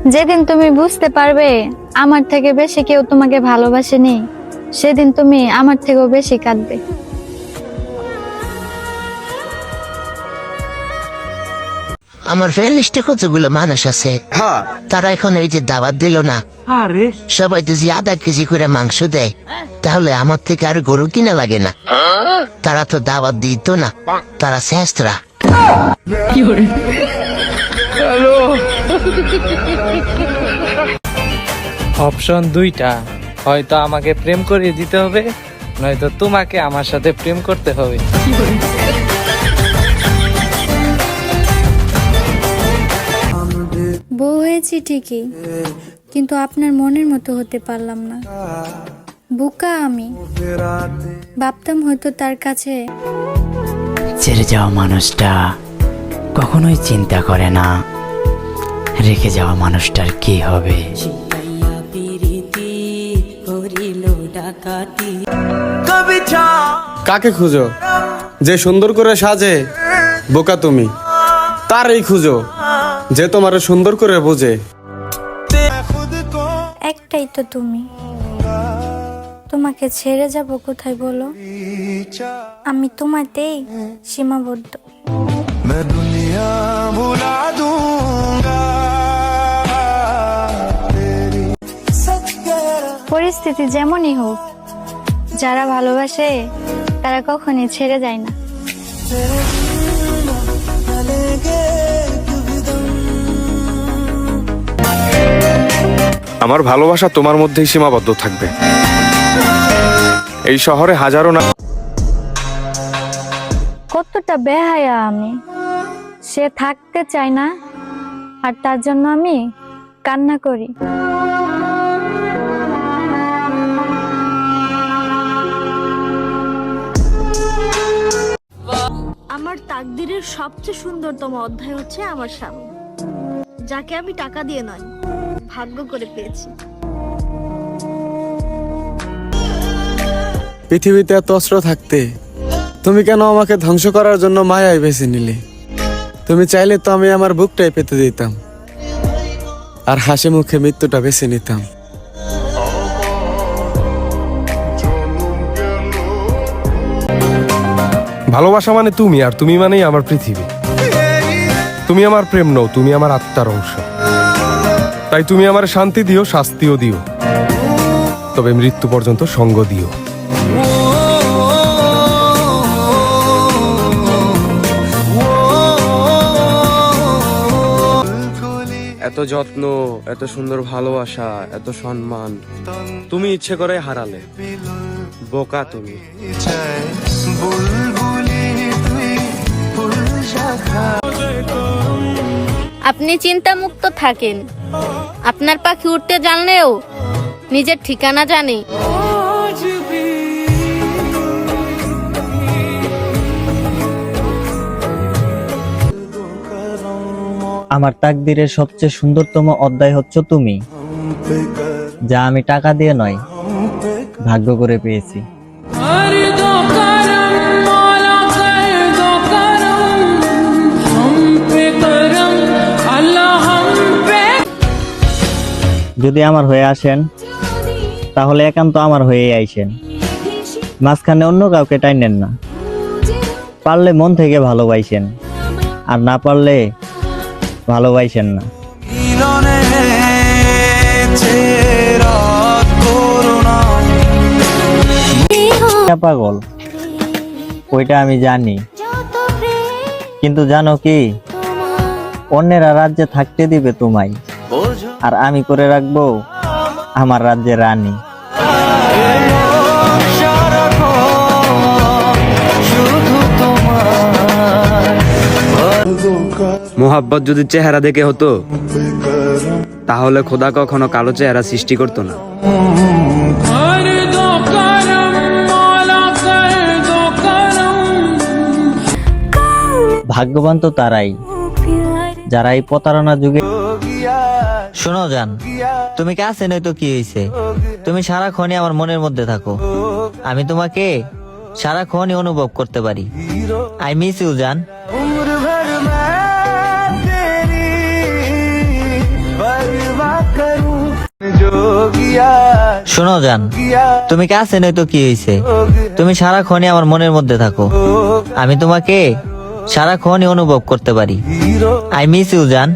যেদিন তুমি বুঝতে পারবে আমার থেকে বেশি কেউ তোমাকে ভালোবাসেনি, সেদিন তুমি আমার থেকেও বেশি কাঁদবে। আমার ফ্রেন্ড লিস্টে কতগুলো মানুষ আছে, তারা এখন এই যে দাওয়াত দিল না, সবাই যদি আধা কেজি করে মাংস দেয় তাহলে আমার থেকে আর গরু কিনা লাগে না। তারা তো দাওয়াত দিত না, তারা শেষরা। অপশন দুইটা, হয়তো আমাকে প্রেম করিয়ে দিতে হবে, নয়তো তোমাকে আমার সাথে প্রেম করতে হবে। বউ হয়েছি ঠিকই, কিন্তু আপনার মনের মতো হতে পারলাম না। বোকা আমি, ভাবতাম হয়তো তার কাছে। ছেড়ে যাওয়া মানুষটা কখনোই চিন্তা করে না রেখে যাওয়া মানুষটার কি হবে। কাকে খুঁজো যে সুন্দর করে সাজে? বোকা তুমি, তারই খুঁজো যে তোমার সুন্দর করে বোঝে। একটাই তো তুমি, তোমাকে ছেড়ে যাব কোথায় বলো? আমি তোমাতেই সীমাবদ্ধ। পরিস্থিতি যেমনই হোক, যারা ভালোবাসে তারা কখনই ছেড়ে যায় না। আমার ভালোবাসা তোমার মধ্যেই সীমাবদ্ধ থাকবে। এই শহরে হাজারো না। কতটা বেহায়া আমি, সে থাকতে চায় না আর তার জন্য আমি কান্না করি। আমার তাকদিরের সবচেয়ে সুন্দরতম অধ্যায় হচ্ছে আমার স্বামী, যাকে আমি টাকা দিয়ে নয় ভাগ্য করে পেয়েছি। পৃথিবীতে এত অস্ত্র থাকতে তুমি কেন আমাকে ধ্বংস করার জন্য মায়ায় বেছে নিলে? তুমি চাইলে তো আমি আমার বুকটাই পেতে দিতাম আর হাসি মুখে মৃত্যুটা বেছে নিতাম। ভালোবাসা মানে তুমি, আর তুমি মানেই আমার পৃথিবী। তুমি আমার প্রেম নও, তুমি আমার আত্মার অংশ। তাই তুমি আমার শান্তি দিও, শাস্তিও দিও, তবে মৃত্যু পর্যন্ত সঙ্গ দিও। এত যত্ন, এত সুন্দর ভালোবাসা, এত সম্মান তুমি ইচ্ছে করে হারালে। বোকা তুমি। আপনি চিন্তামুক্ত থাকেন, আপনার পাখি উঠতে জানলেও নিজের ঠিকানা জানে। আমার তাকদীরের সবচেয়ে সুন্দরতম অধ্যায় হচ্ছে তুমি, যা আমি টাকা দিয়ে নয় ভাগ্য করে পেয়েছি। যদি আমার হয়ে আসেন তাহলে একান্ত আমার হয়েই আইসেন, মাঝখানে অন্য কাউকে টাইনেন না। পারলে মন থেকে ভালোবাসেন, আর না পারলে ভালোবাসেন না। পাগল ওইটা আমি জানি, কিন্তু জানো কি, অন্যেরা রাজ্যে থাকতে দিবে তোমায়, আর আমি করে রাখবো আমার রাজ্যের রানী। মোহাব্বত যদি চেহারা দেখে হতো, তাহলে খোদা কখনো কালো চেহারা সৃষ্টি করতো না। ভাগ্যবান তো তারাই যারা এই প্রতারণা যুগে। শোনো জান, তুমি কাছে নয় তো কি হয়েছে, তুমি সারাক্ষণই আমার মনের মধ্যে থাকো। আমি তোমাকে সারাক্ষণই অনুভব করতে পারি। আই মিস ইউ জান। শোনো জান, তুমি কাছে নয়তো কি হয়েছে, তুমি সারাক্ষণই আমার মনের মধ্যে থাকো। আমি তোমাকে সারাক্ষণই অনুভব করতে পারি। আই মিস ইউ জান।